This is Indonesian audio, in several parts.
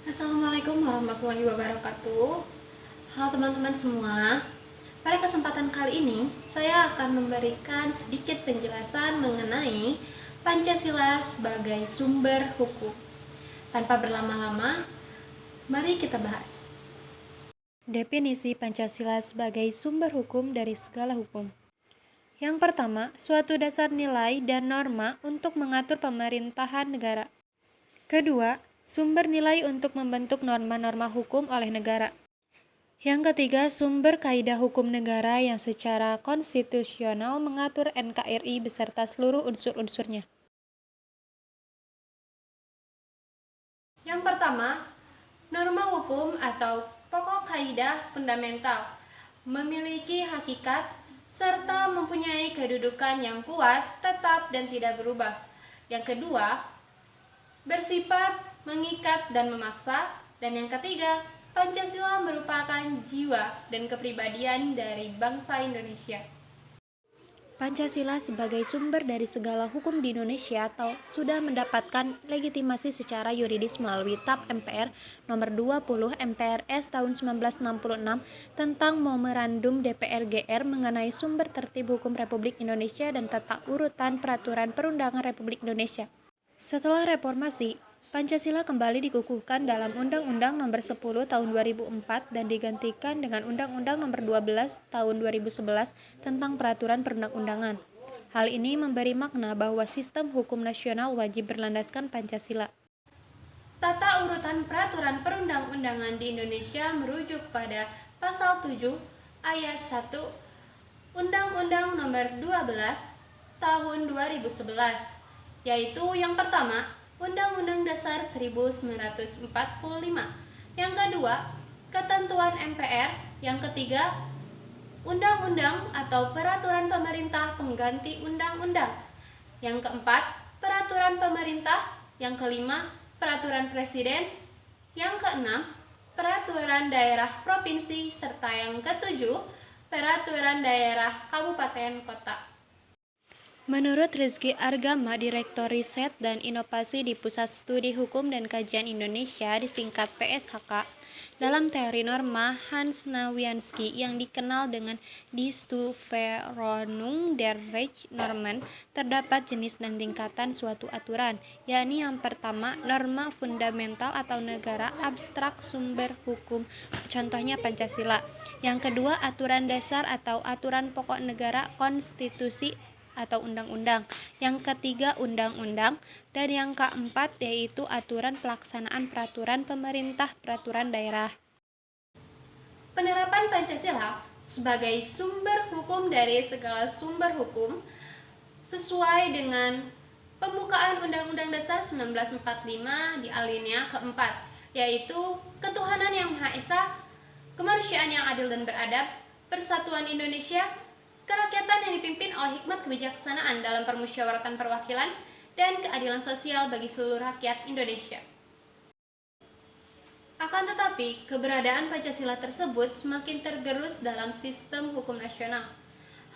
Assalamualaikum warahmatullahi wabarakatuh. Halo teman-teman semua. Pada kesempatan kali ini, saya akan memberikan sedikit penjelasan mengenai Pancasila sebagai sumber hukum. Tanpa berlama-lama, mari kita bahas. Definisi Pancasila sebagai sumber hukum dari segala hukum. Yang pertama, suatu dasar nilai dan norma untuk mengatur pemerintahan negara. Kedua, sumber nilai untuk membentuk norma-norma hukum oleh negara. Yang ketiga, sumber kaidah hukum negara yang secara konstitusional mengatur NKRI beserta seluruh unsur-unsurnya. Yang pertama, norma hukum atau pokok kaidah fundamental memiliki hakikat serta mempunyai kedudukan yang kuat, tetap, dan tidak berubah. Yang kedua, bersifat mengikat dan memaksa. Dan yang ketiga, Pancasila merupakan jiwa dan kepribadian dari bangsa Indonesia. Pancasila sebagai sumber dari segala hukum di Indonesia sudah mendapatkan legitimasi secara yuridis melalui TAP MPR nomor 20 MPRS tahun 1966 tentang Memorandum DPR-GR mengenai sumber tertib hukum Republik Indonesia dan tata urutan peraturan perundangan Republik Indonesia. Setelah reformasi, Pancasila kembali dikukuhkan dalam Undang-Undang Nomor 10 Tahun 2004 dan digantikan dengan Undang-Undang Nomor 12 Tahun 2011 tentang Peraturan Perundang-undangan. Hal ini memberi makna bahwa sistem hukum nasional wajib berlandaskan Pancasila. Tata urutan peraturan perundang-undangan di Indonesia merujuk pada Pasal 7 Ayat 1 Undang-Undang Nomor 12 Tahun 2011, yaitu yang pertama, Undang-Undang Dasar 1945. Yang kedua, ketentuan MPR. Yang ketiga, undang-undang atau peraturan pemerintah pengganti undang-undang. Yang keempat, peraturan pemerintah. Yang kelima, peraturan presiden. Yang keenam, peraturan daerah provinsi, serta yang ketujuh, peraturan daerah kabupaten kota. Menurut Rizky Argama, Direktur Riset dan Inovasi di Pusat Studi Hukum dan Kajian Indonesia disingkat PSHK, dalam teori norma Hans Nawiansky yang dikenal dengan Die Stufenordnung der Rechtsnormen, terdapat jenis dan tingkatan suatu aturan, yakni yang pertama, norma fundamental atau negara abstrak sumber hukum, contohnya Pancasila. Yang kedua, aturan dasar atau aturan pokok negara, konstitusi atau undang-undang. Yang ketiga, undang-undang. Dan yang keempat yaitu aturan pelaksanaan peraturan pemerintah, peraturan daerah. Penerapan Pancasila sebagai sumber hukum dari segala sumber hukum sesuai dengan pembukaan Undang-Undang Dasar 1945 di alinea keempat, yaitu ketuhanan yang Maha Esa, kemanusiaan yang adil dan beradab, persatuan Indonesia, kerakyatan yang dipimpin oleh hikmat kebijaksanaan dalam permusyawaratan perwakilan, dan keadilan sosial bagi seluruh rakyat Indonesia. Akan tetapi, keberadaan Pancasila tersebut semakin tergerus dalam sistem hukum nasional.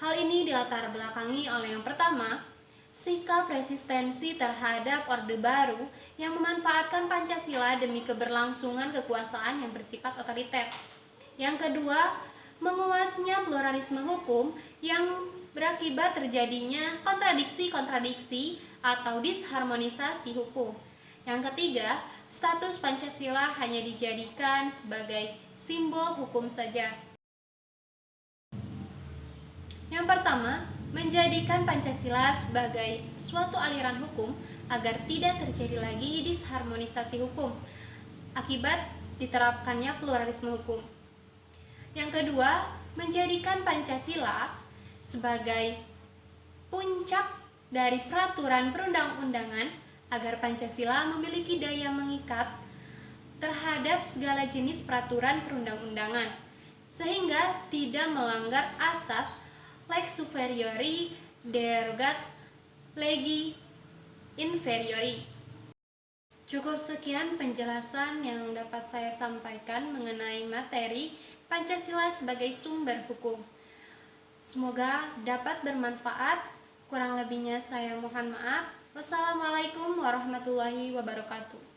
Hal ini dilatar belakangi oleh yang pertama, sikap resistensi terhadap Orde Baru yang memanfaatkan Pancasila demi keberlangsungan kekuasaan yang bersifat otoriter. Yang kedua, menguatnya pluralisme hukum yang berakibat terjadinya kontradiksi-kontradiksi atau disharmonisasi hukum. Yang ketiga, status Pancasila hanya dijadikan sebagai simbol hukum saja. Yang pertama, menjadikan Pancasila sebagai suatu aliran hukum agar tidak terjadi lagi disharmonisasi hukum akibat diterapkannya pluralisme hukum. Yang kedua, menjadikan Pancasila sebagai puncak dari peraturan perundang-undangan agar Pancasila memiliki daya mengikat terhadap segala jenis peraturan perundang-undangan, sehingga tidak melanggar asas lex superiori derogat legi inferiori. Cukup sekian penjelasan yang dapat saya sampaikan mengenai materi Pancasila sebagai sumber hukum. Semoga dapat bermanfaat. Kurang lebihnya saya mohon maaf. Wassalamualaikum warahmatullahi wabarakatuh.